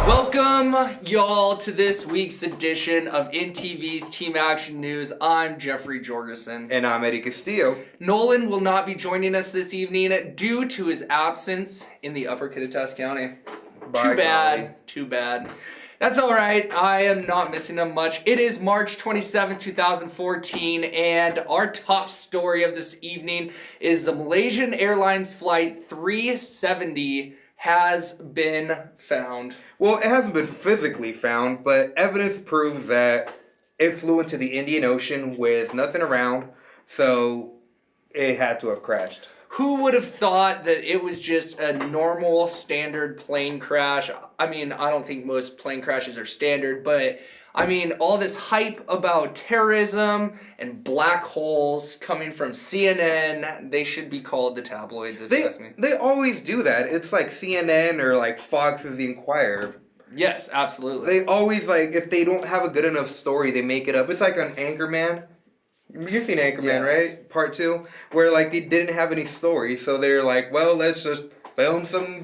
Welcome, y'all, to this week's edition of INTV's Team Action News. I'm Jeffrey Jorgensen. And I'm Eddie Castillo. Nolan will not be joining us this evening due to his absence in the Upper Kittitas County. Too bad. That's all right. I am not missing him much. It is March 27, 2014, and our top story of this evening is the Malaysian Airlines Flight 370 has been found. Well, it hasn't been physically found, but evidence proves that it flew into the Indian Ocean with nothing around, so it had to have crashed. Who would have thought that it was just a normal, standard plane crash? I mean, I don't think most plane crashes are standard, but I mean, all this hype about terrorism and black holes coming from CNN, they should be called the tabloids, if you ask me. They always do that. It's like CNN or like Fox's The Inquirer. Yes, absolutely. They always, like, if they don't have a good enough story, they make it up. It's like on Anchorman. You've seen Anchorman, right? Part 2, where like they didn't have any story, so they're like, well, let's just film some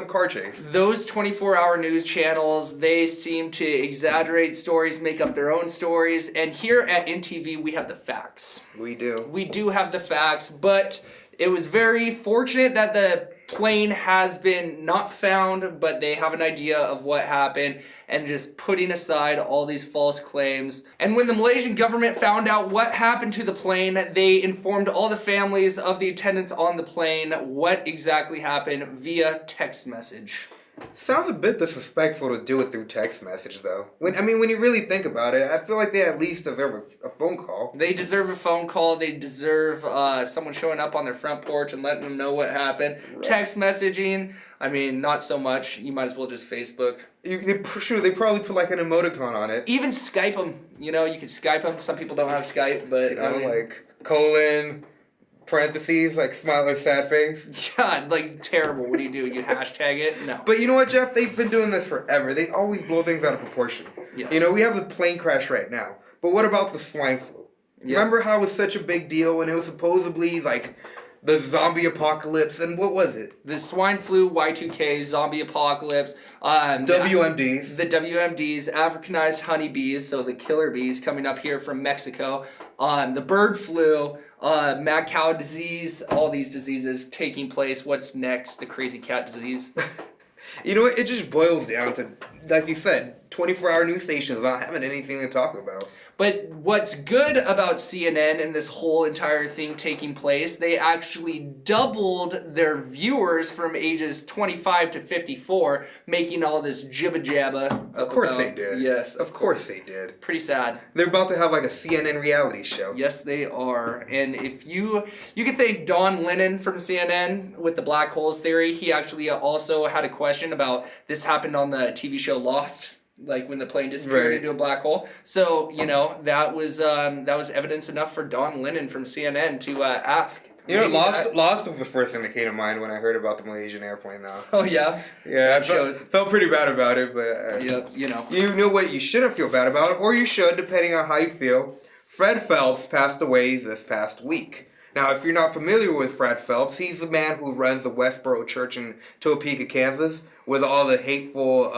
car chase. Those 24-hour news channels, they seem to exaggerate stories, make up their own stories, and here at INTV we have the facts. We do. We do have the facts, but it was very fortunate that the plane has been not found, but they have an idea of what happened, and just putting aside all these false claims. And when the Malaysian government found out what happened to the plane, they informed all the families of the attendants on the plane what exactly happened via text message. Sounds a bit disrespectful to do it through text message, though. When you really think about it, I feel like they at least deserve a phone call. They deserve a phone call. They deserve someone showing up on their front porch and letting them know what happened. Right. Text messaging, I mean, not so much. You might as well just Facebook. They probably put like an emoticon on it. Even Skype them. You know, you could Skype them. Some people don't have Skype, but like colon, parentheses, like smile or sad face. Yeah, like terrible. What do? You hashtag it? No. But you know what, Jeff? They've been doing this forever. They always blow things out of proportion. Yes. You know, we have the plane crash right now. But what about the swine flu? Yeah. Remember how it was such a big deal and it was supposedly like the zombie apocalypse, and what was it? The swine flu, Y2K, zombie apocalypse. WMDs. The WMDs, Africanized honeybees, so the killer bees coming up here from Mexico. The bird flu, mad cow disease, all these diseases taking place. What's next? The crazy cat disease. You know what? It just boils down to, like you said, 24-hour news stations not having anything to talk about. But what's good about CNN and this whole entire thing taking place, they actually doubled their viewers from ages 25 to 54, making all this jibba-jabba. Of course they did. Yes. Of course they did. Pretty sad. They're about to have like a CNN reality show. Yes, they are. And if you can thank Don Lennon from CNN with the black holes theory. He actually also had a question about this happened on the TV show Lost. Like when the plane disappeared into a black hole. So, you know, that was evidence enough for Don Lennon from CNN to ask. You know, Lost was the first thing that came to mind when I heard about the Malaysian Airplane, though. Oh, yeah? Yeah, I felt pretty bad about it, but... yeah, you know. You know what you shouldn't feel bad about, or you should, depending on how you feel. Fred Phelps passed away this past week. Now, if you're not familiar with Fred Phelps, he's the man who runs the Westboro Church in Topeka, Kansas, with all the hateful,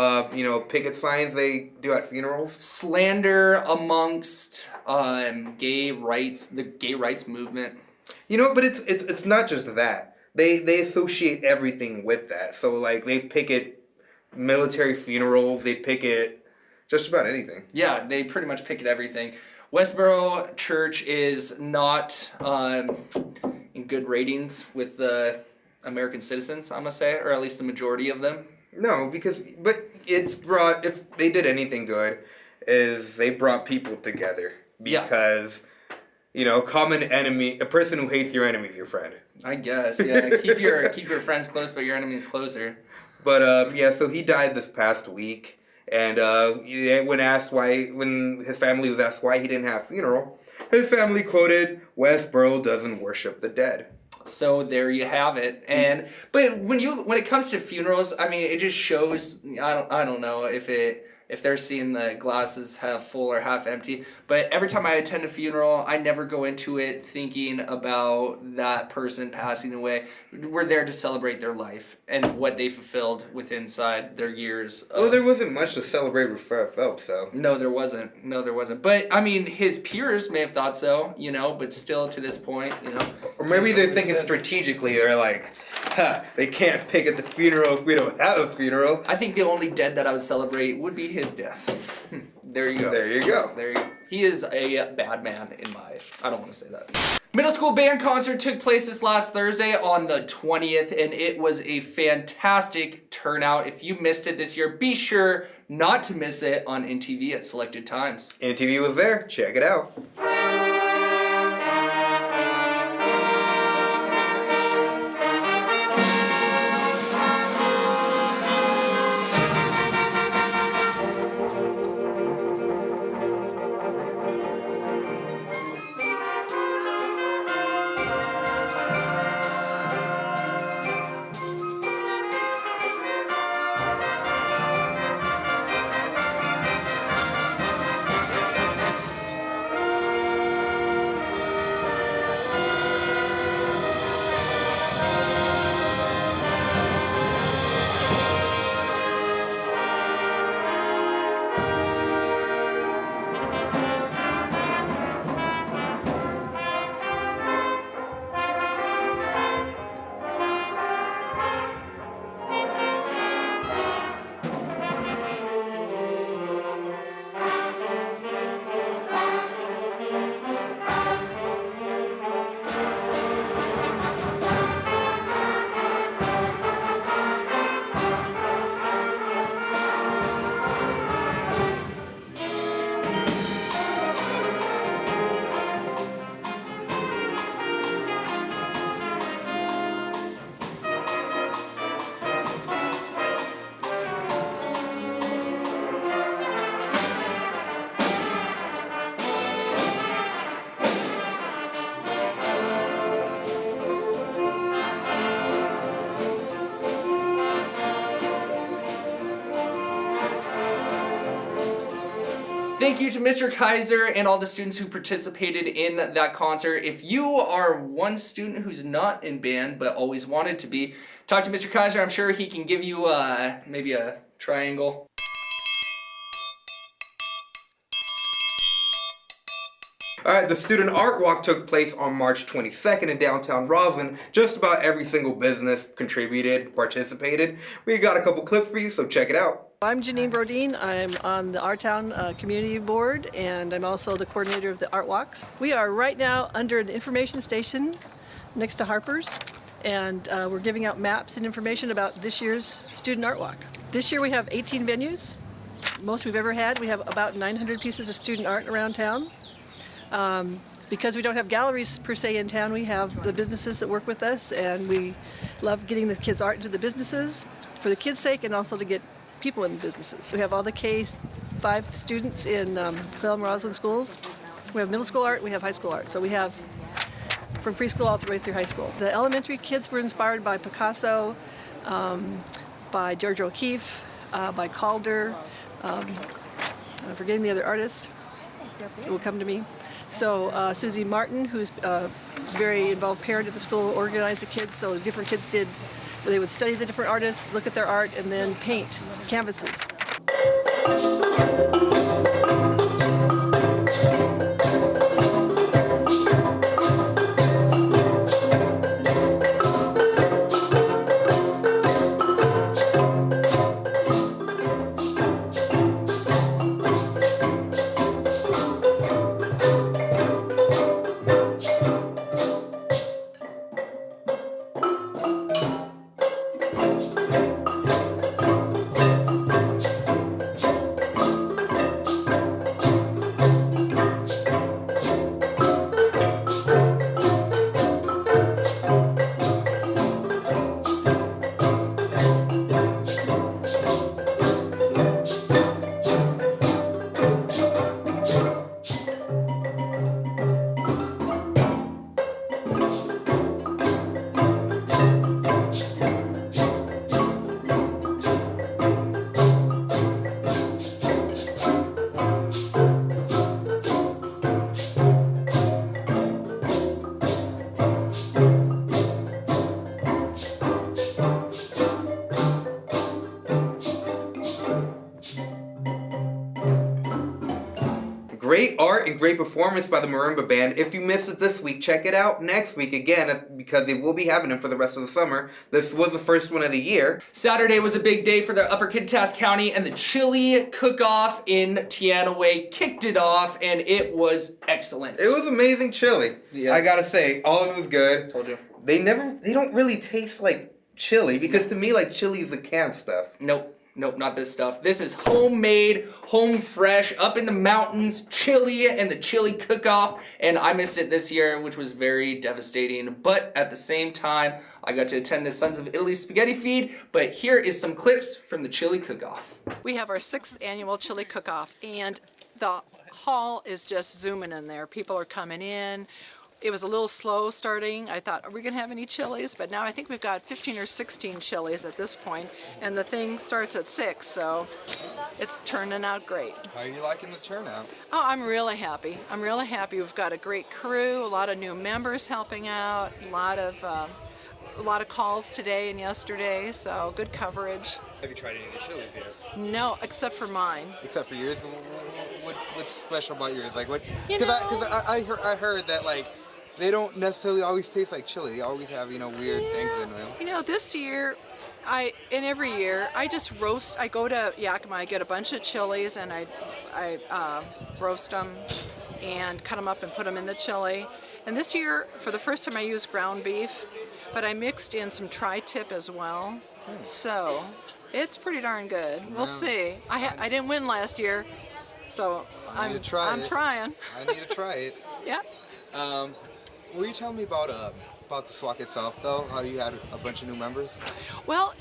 picket signs they do at funerals. Slander amongst gay rights, the gay rights movement. You know, but it's not just that. They associate everything with that. So, like, they picket military funerals, they picket just about anything. Yeah, they pretty much picket everything. Westboro Church is not in good ratings with the American citizens, I must say, or at least the majority of them. No, but it's brought, if they did anything good, is they brought people together. Because, common enemy, a person who hates your enemy is your friend. I guess, yeah. keep your friends close, but your enemies closer. But, so he died this past week. And when his family was asked why he didn't have a funeral, his family quoted, "Westboro doesn't worship the dead." So there you have it. But when it comes to funerals, I mean, it just shows. I don't know if they're seeing the glasses half full or half empty. But every time I attend a funeral, I never go into it thinking about that person passing away. We're there to celebrate their life and what they fulfilled within inside their years. Well, there wasn't much to celebrate with Fred Phelps, though. No, there wasn't. But, I mean, his peers may have thought so, but still to this point, Or maybe they're thinking strategically. They're like, they can't pick at the funeral if we don't have a funeral. I think the only dead that I would celebrate would be his death. There you go. There you go. He is a bad man in my... I don't want to say that. Middle school band concert took place this last Thursday on the 20th, and it was a fantastic turnout. If you missed it this year, be sure not to miss it on INTV at selected times. INTV was there. Check it out. Thank you to Mr. Kaiser and all the students who participated in that concert. If you are one student who's not in band but always wanted to be, talk to Mr. Kaiser. I'm sure he can give you maybe a triangle. Alright, the student art walk took place on March 22nd in downtown Roslyn. Just about every single business contributed, participated. We got a couple clips for you, so check it out. I'm Janine Brodeen. I'm on the Our Town Community Board, and I'm also the coordinator of the Art Walks. We are right now under an information station next to Harper's, and we're giving out maps and information about this year's Student Art Walk. This year we have 18 venues, most we've ever had. We have about 900 pieces of student art around town. Because we don't have galleries per se in town, we have the businesses that work with us, and we love getting the kids' art into the businesses for the kids' sake and also to get people in the businesses. We have all the K-5 students in Clellan Roslyn schools. We have middle school art, we have high school art. So we have from preschool all the way through high school. The elementary kids were inspired by Picasso, by George O'Keeffe, by Calder. I'm forgetting the other artist. It will come to me. So Susie Martin, who's a very involved parent at the school, organized the kids so different kids did. They would study the different artists, look at their art, and then paint canvases. great art and great performance by the marimba band. If you missed it this week, check it out next week again because they will be having them for the rest of the summer. This was the first one of the year. Saturday was a big day for the Upper Kittitas County, and the chili cook-off in Teanaway kicked it off, and it was excellent. It was amazing chili. Yeah. I gotta say, all of it was good. Told you. They don't really taste like chili because to me, like, chili is the canned stuff. Nope, not this stuff. This is homemade, home fresh, up in the mountains, chili and the chili cook-off, and I missed it this year, which was very devastating. But at the same time, I got to attend the Sons of Italy spaghetti feed, but here is some clips from the chili cook-off. We have our 6th annual chili cook-off, and the hall is just zooming in there. People are coming in. It was a little slow starting. I thought, are we going to have any chilies? But now I think we've got 15 or 16 chilies at this point, and the thing starts at 6, so it's turning out great. How are you liking the turnout? Oh, I'm really happy. I'm really happy. We've got a great crew, a lot of new members helping out, a lot of calls today and yesterday, so good coverage. Have you tried any of the chilies yet? No, except for mine. Except for yours? What's special about yours? Like what? Because I heard that like they don't necessarily always taste like chili. They always have weird things in them. This year, every year, I just roast. I go to Yakima, I get a bunch of chilies, and I roast them and cut them up and put them in the chili. And this year, for the first time, I used ground beef, but I mixed in some tri-tip as well. So it's pretty darn good. We'll see. I didn't win last year, so I'm trying. I need to try it. Yeah. Were you telling me about the SWAC itself, though? How you had a bunch of new members? Well,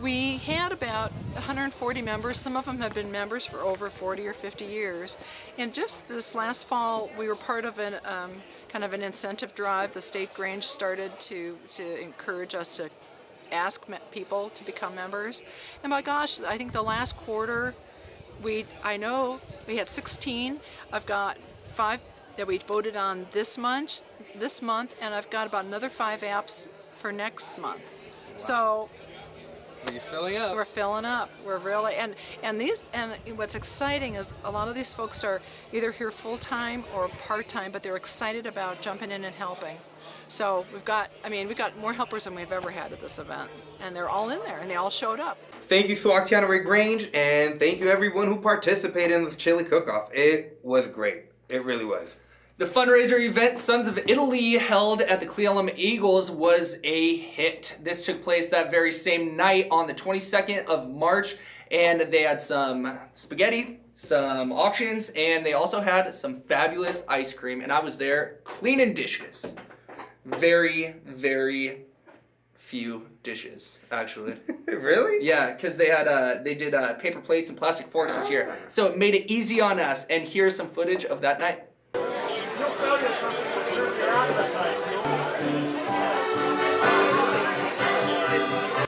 we had about 140 members. Some of them have been members for over 40 or 50 years. And just this last fall, we were part of an kind of an incentive drive. The State Grange started to encourage us to ask people to become members. And my gosh, I think the last quarter, I know we had 16. I've got 5 that we voted on this month, and I've got about another 5 apps for next month. Wow. So are you filling up? We're filling up. We're really and what's exciting is a lot of these folks are either here full time or part time, but they're excited about jumping in and helping. So we've got more helpers than we've ever had at this event, and they're all in there, and they all showed up. Thank you, SWAC Teanaway Grange, and thank you everyone who participated in this chili cook-off. It was great. It really was. The fundraiser event Sons of Italy held at the Cleveland Eagles was a hit. This took place that very same night on the 22nd of March, and they had some spaghetti, some auctions, and they also had some fabulous ice cream, and I was there cleaning dishes. Very, very few dishes, actually. Really? Yeah, because they did paper plates and plastic forks this year, so it made it easy on us, and here's some footage of that night.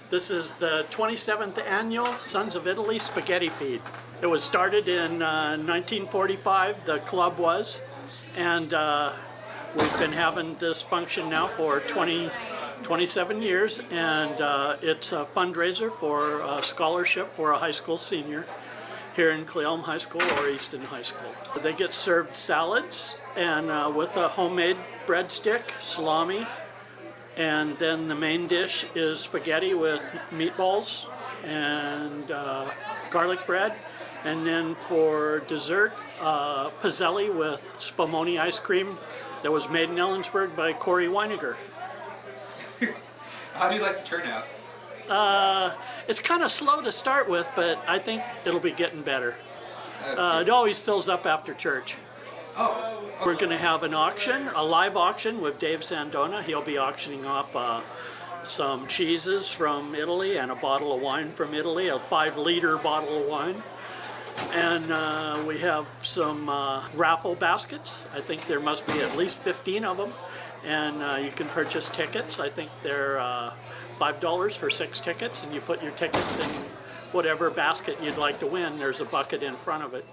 This is the 27th annual Sons of Italy Spaghetti Feed. It was started in 1945, the club was, and we've been having this function now for 27 years, and it's a fundraiser for a scholarship for a high school senior here in Cleelum High School or Easton High School. They get served salads and with a homemade breadstick, salami, and then the main dish is spaghetti with meatballs and garlic bread, and then for dessert, pizzelli with spumoni ice cream that was made in Ellensburg by Corey Weiniger. How do you like the turnout? It's kind of slow to start with, but I think it'll be getting better. It always fills up after church. Oh. We're going to have an auction, a live auction with Dave Sandona. He'll be auctioning off some cheeses from Italy and a bottle of wine from Italy, a 5-liter bottle of wine. And we have some raffle baskets. I think there must be at least 15 of them. And you can purchase tickets. I think they're $5 for 6 tickets, and you put your tickets in whatever basket you'd like to win. There's a bucket in front of it.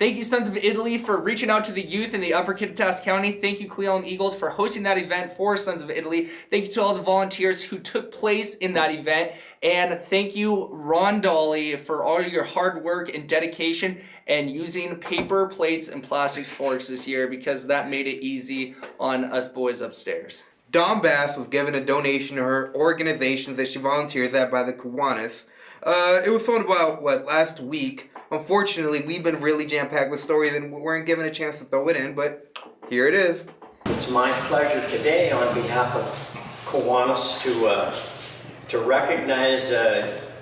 Thank you, Sons of Italy, for reaching out to the youth in the Upper Kittitas County. Thank you, Cle Elum Eagles, for hosting that event for Sons of Italy. Thank you to all the volunteers who took place in that event. And thank you, Ron Dolly, for all your hard work and dedication and using paper plates and plastic forks this year, because that made it easy on us boys upstairs. Dawn Bass was given a donation to her organization that she volunteers at by the Kiwanis. It was filmed about, last week. Unfortunately, we've been really jam-packed with stories and we weren't given a chance to throw it in, but here it is. It's my pleasure today on behalf of Kiwanis to recognize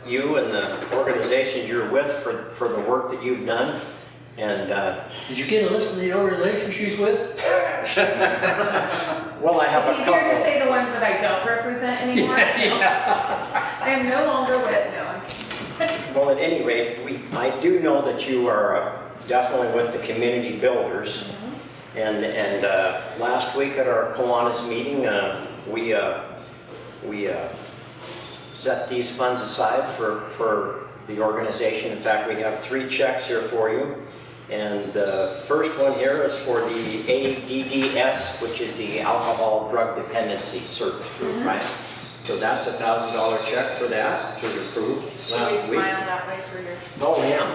you and the organizations you're with for the work that you've done. And did you get a list of the organizations she's with? Well, I have it's a couple. easier to say the ones that I don't represent anymore. I am no longer with no. Well, at any rate, I do know that you are definitely with the community builders. And last week at our Kiwanis meeting, we set these funds aside for the organization. In fact, we have 3 checks here for you. And the first one here is for the ADDS, which is the Alcohol Drug Dependency Service Group, right? So that's a $1,000 check for that, which was approved last week. Should we smile that way for your... Oh, yeah.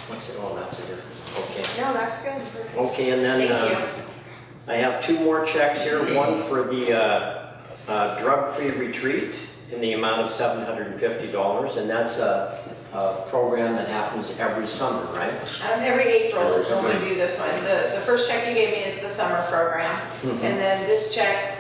What's it? Oh, that's it. Okay. No, that's good. Perfect. Okay, and then I have 2 more checks here. One for the drug-free retreat in the amount of $750, and that's a program that happens every summer, right? Every April is when we do this one. The first check you gave me is the summer program, and then this check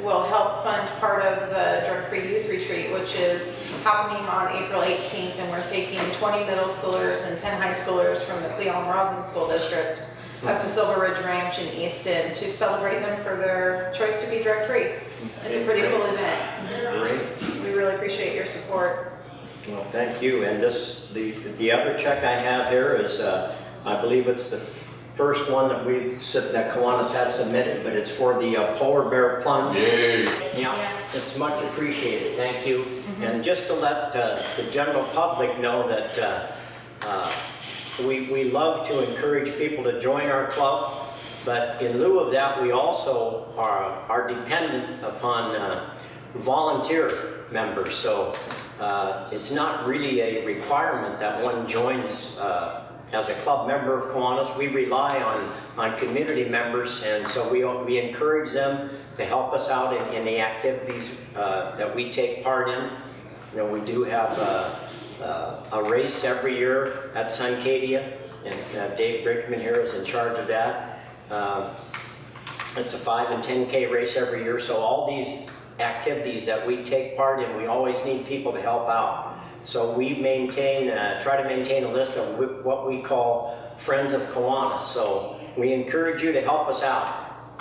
will help fund part of the drug-free youth retreat, which is happening on April 18th, and we're taking 20 middle schoolers and 10 high schoolers from the Cle Elum Roslyn School District up to Silver Ridge Ranch in Easton to celebrate them for their choice to be drug-free. It's a pretty cool event. Great. We really appreciate your support. Well, thank you. And the other check I have here is, I believe it's the first one that that Kiwanis has submitted, but it's for the polar bear plunge. Yay. Yeah, it's much appreciated. Thank you. And just to let the general public know that we love to encourage people to join our club, but in lieu of that, we also are dependent upon volunteer members. So it's not really a requirement that one joins as a club member of Kiwanis. We rely on community members, and so we encourage them to help us out in the activities that we take part in. You know, we do have a race every year at Suncadia, and Dave Bridgman here is in charge of that. It's a 5 and 10K race every year, so all these activities that we take part in, we always need people to help out. So we try to maintain a list of what we call Friends of Kiwanis. So we encourage you to help us out.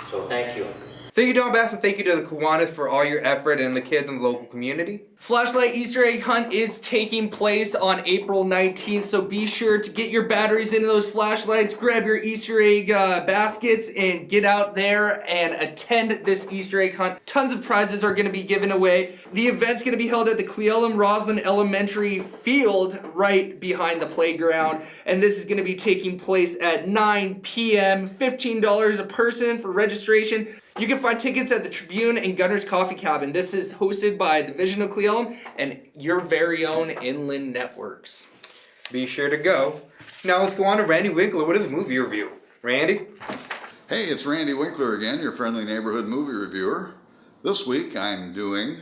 So thank you. Thank you, Dawn Bass, and thank you to the Kiwanis for all your effort and the kids in the local community. Flashlight Easter egg hunt is taking place on April 19th, so be sure to get your batteries into those flashlights, grab your Easter egg baskets, and get out there and attend this Easter egg hunt. Tons of prizes are going to be given away. The event's going to be held at the Cle Elum Roslyn Elementary field right behind the playground, and this is going to be taking place at 9 p.m., $15 a person for registration. You can find tickets at the Tribune and Gunner's Coffee Cabin. This is hosted by the Vision of Cle Elum and your very own Inland Networks. Be sure to go. Now let's go on to Randy Winkler with his movie review. Randy? Hey, it's Randy Winkler again, your friendly neighborhood movie reviewer. This week I'm doing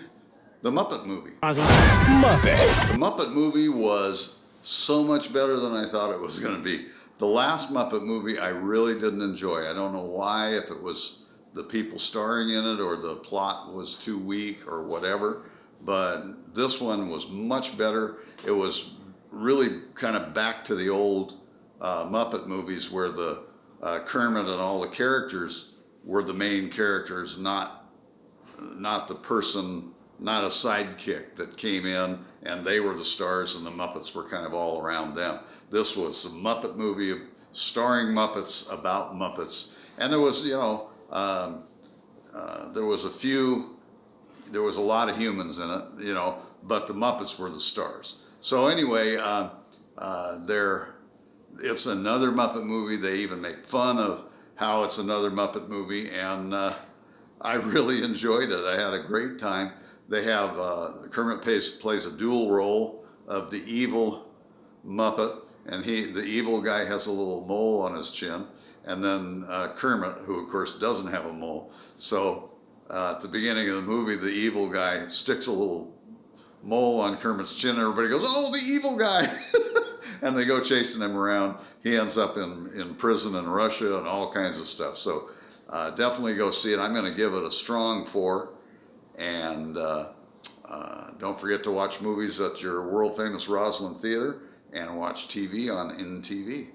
The Muppet Movie. Muppets. The Muppet Movie was so much better than I thought it was going to be. The last Muppet movie I really didn't enjoy. I don't know why, if it was the people starring in it or the plot was too weak or whatever, but this one was much better. It was really kind of back to the old Muppet movies where the Kermit and all the characters were the main characters, not the person, not a sidekick that came in and they were the stars and the Muppets were kind of all around them. This was a Muppet movie starring Muppets about Muppets, and there was, there was a lot of humans in it, but the Muppets were the stars. So anyway, It's another Muppet movie. They even make fun of how it's another Muppet movie, and I really enjoyed it. I had a great time. They have Kermit plays a dual role of the evil Muppet, and the evil guy has a little mole on his chin, and then Kermit, who of course doesn't have a mole. So at the beginning of the movie, the evil guy sticks a little mole on Kermit's chin. Everybody goes, "Oh, the evil guy!" And they go chasing him around. He ends up in prison in Russia and all kinds of stuff. So definitely go see it. I'm going to give it a strong 4. And don't forget to watch movies at your world famous Roslyn Theater and watch TV on INTV.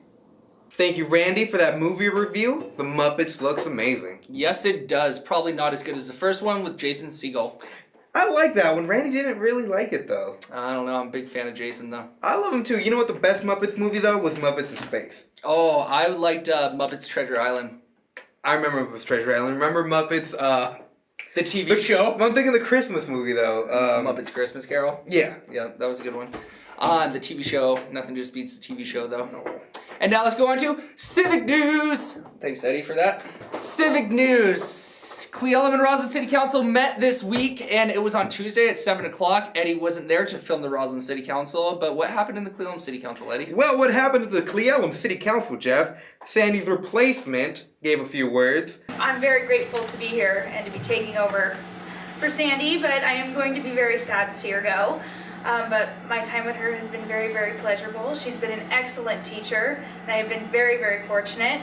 Thank you, Randy, for that movie review. The Muppets looks amazing. Yes, it does. Probably not as good as the first one with Jason Segel. I like that one. Randy didn't really like it, though. I don't know. I'm a big fan of Jason, though. I love him, too. You know what the best Muppets movie, though, was Muppets in Space. Oh, I liked Muppets Treasure Island. I remember Muppets Treasure Island. Remember Muppets, the TV show? I'm thinking the Christmas movie, though. Muppets Christmas Carol? Yeah. Yeah, that was a good one. The TV show. Nothing just beats the TV show, though. No. And now let's go on to Civic News. Thanks, Eddie, for that. Civic News. Cle Elum and Roslyn City Council met this week, and it was on Tuesday at 7 o'clock. Eddie wasn't there to film the Roslyn City Council, but what happened in the Cle Elum City Council, Eddie? Well, what happened at the Cle Elum City Council, Jeff? Sandy's replacement gave a few words. I'm very grateful to be here and to be taking over for Sandy, but I am going to be very sad to see her go. But my time with her has been very, very pleasurable. She's been an excellent teacher, and I have been very, very fortunate.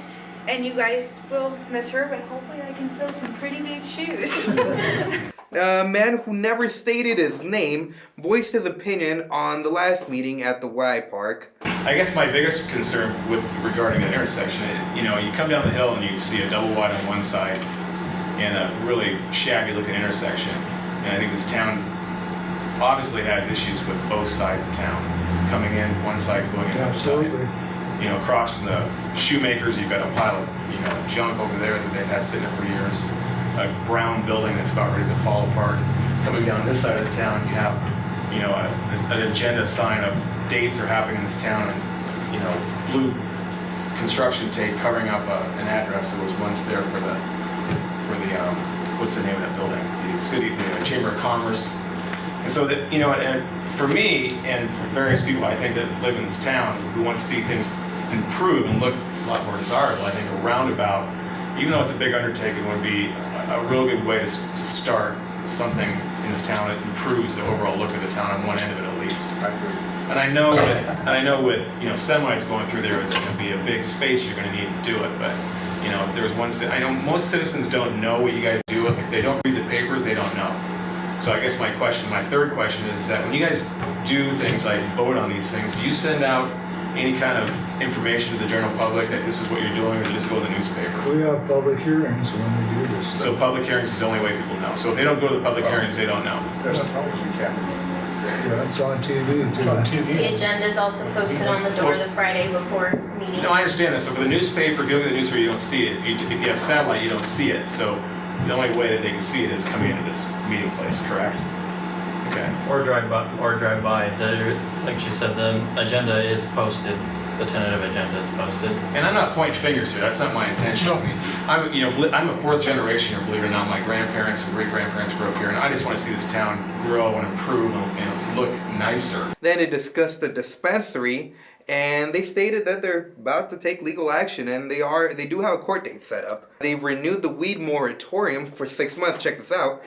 And you guys will miss her, but hopefully I can fill some pretty big shoes. A man who never stated his name voiced his opinion on the last meeting at the Y Park. I guess my biggest concern regarding the intersection, you come down the hill and you see a double wide on one side and a really shabby looking intersection. And I think this town obviously has issues with both sides of town. Coming in one side, going in the other side. Crossing the Shoemakers, you've got a pile of junk over there that they've had sitting there for years. A brown building that's about ready to fall apart. Coming down this side of the town, you have an agenda sign of dates are happening in this town, and blue construction tape covering up an address that was once there for the what's the name of that building? The Chamber of Commerce. And so that and for me and for various people I think that live in this town who want to see things improve and look a lot more desirable, I think a roundabout, even though it's a big undertaking, would be a real good way to start something in this town that improves the overall look of the town on one end of it at least. I agree. And I know with semis going through there, it's going to be a big space you're going to need to do it. But there's one. I know most citizens don't know what you guys do. If they don't read the paper, they don't know. So I guess my third question is that when you guys do things like vote on these things, do you send out any kind of information to the general public that this is what you're doing, or do you just go to the newspaper? We have public hearings when we do this. So public hearings is the only way people know. So if they don't go to the public hearings, they don't know. There's a television camera. Yeah, it's on TV. It's on TV. The agenda is also posted on the door the Friday before meeting. No, I understand that. So for the newspaper, if you look at the newspaper, you don't see it. If you have satellite, you don't see it. So the only way that they can see it is coming into this meeting place, correct? Okay. Or drive by. Like you said, the agenda is posted. The tentative agenda is posted. And I'm not pointing fingers here. That's not my intention. No. I'm a fourth generation here, believe it or not. My grandparents and great grandparents grew up here, and I just want to see this town grow and improve and look nicer. Then they discussed the dispensary, and they stated that they're about to take legal action, and they do have a court date set up. They renewed the weed moratorium for 6 months. Check this out.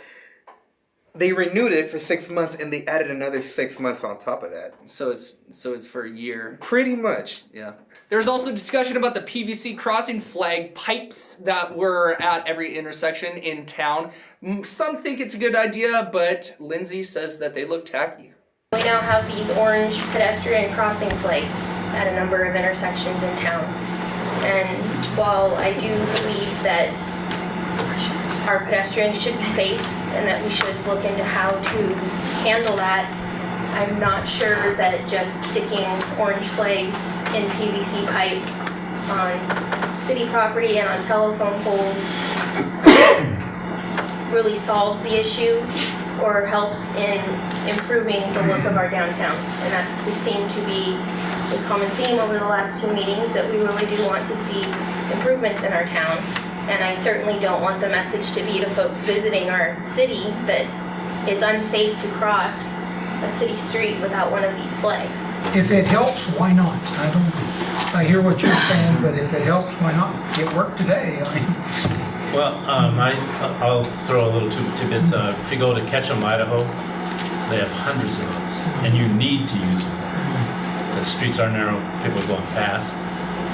They renewed it for 6 months, and they added another 6 months on top of that. So it's for a year. Pretty much. Yeah. There was also discussion about the PVC crossing flag pipes that were at every intersection in town. Some think it's a good idea, but Lindsay says that they look tacky. We now have these orange pedestrian crossing flags at a number of intersections in town. And while I do believe that our pedestrians should be safe and that we should look into how to handle that, I'm not sure that just sticking orange flags in PVC pipe on city property and on telephone poles really solves the issue or helps in improving the look of our downtown. And that would seem to be a common theme over the last 2 meetings that we really do want to see improvements in our town. And I certainly don't want the message to be to folks visiting our city that it's unsafe to cross a city street without one of these flags. If it helps, why not? I hear what you're saying, but if it helps, why not? It worked today. Well, I'll throw a little tidbits. If you go to Ketchum, Idaho, they have hundreds of those, and you need to use them. The streets are narrow, people are going fast,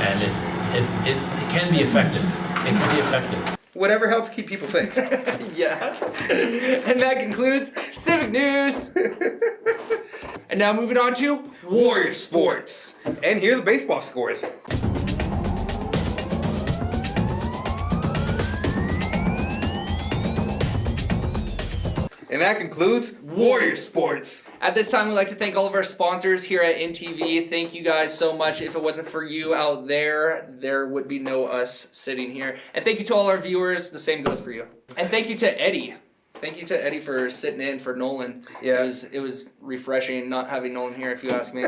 and it can be effective. It can be effective. Whatever helps keep people safe. Yeah. And that concludes Civic News. And now moving on to Warrior Sports. And here are the baseball scores. And that concludes Warrior Sports. At this time, we'd like to thank all of our sponsors here at INTV. Thank you guys so much. If it wasn't for you out there, there would be no us sitting here. And thank you to all our viewers. The same goes for you. And thank you to Eddie. Thank you to Eddie for sitting in for Nolan. Yeah. It was refreshing not having Nolan here, if you ask me.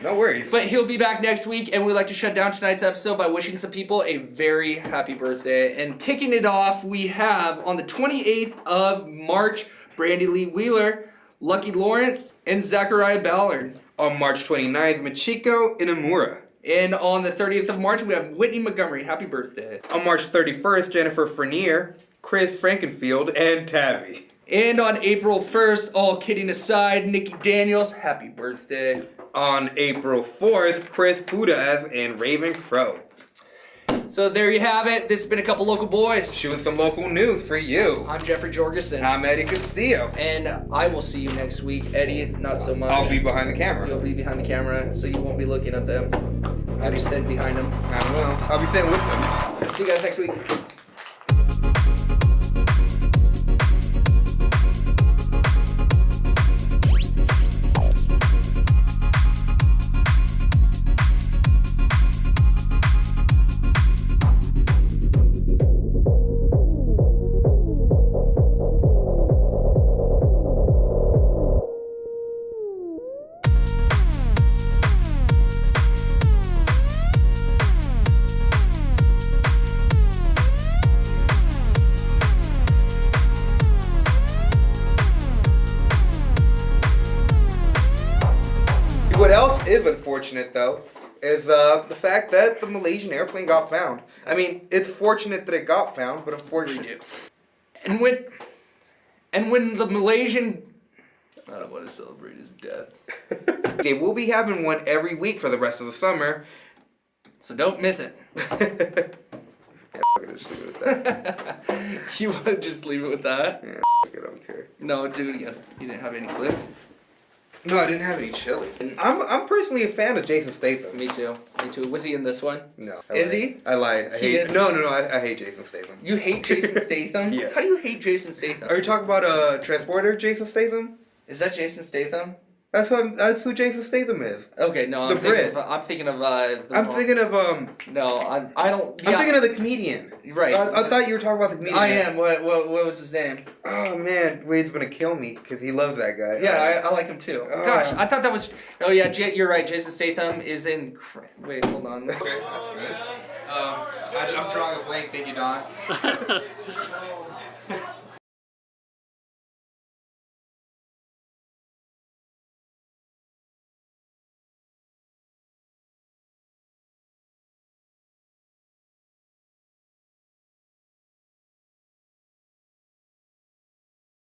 No worries. But he'll be back next week, and we'd like to shut down tonight's episode by wishing some people a very happy birthday. And kicking it off, we have on the 28th of March, Brandy Lee Wheeler, Lucky Lawrence, and Zachariah Ballard. On March 29th, Machiko Inamura. And on the 30th of March, we have Whitney Montgomery. Happy birthday. On March 31st, Jennifer Frenier, Chris Frankenfield, and Tabby. And on April 1st, all kidding aside, Nikki Daniels. Happy birthday. On April 4th, Chris Fudaz and Raven Crow. So there you have it. This has been a couple local boys. Shooting some local news for you. I'm Jeffrey Jorgensen. I'm Eddie Castillo. And I will see you next week. Eddie, not so much. I'll be behind the camera. You'll be behind the camera, so you won't be looking at them. I'll be sitting behind them. I don't know. I'll be sitting with them. See you guys next week. What else is unfortunate, though, is the fact that the Malaysian airplane got found. I mean, it's fortunate that it got found, but unfortunate. And when the Malaysian... I don't want to celebrate his death. They will be having one every week for the rest of the summer. So don't miss it. Yeah, I'm gonna just leave it with that. You want to just leave it with that? Yeah, I don't care. No, dude, you didn't have any clips? No, I didn't have any chili. I'm personally a fan of Jason Statham. Me too. Me too. Was he in this one? No. Is he? I lied. I hate Jason Statham. You hate Jason Statham? Yeah. How do you hate Jason Statham? Are you talking about Transporter Jason Statham? Is that Jason Statham? That's who Jason Statham is. Okay, no, I'm thinking of No, I don't. Yeah. I'm thinking of the comedian. Right. I thought you were talking about the comedian. I am. What was his name? Oh man, Wade's gonna kill me because he loves that guy. Yeah, I like him too. Gosh, I thought that was. Oh yeah, you're right. Jason Statham is in. Wait, hold on. Okay, that's good. I'm drawing a blank. Thank you, Don.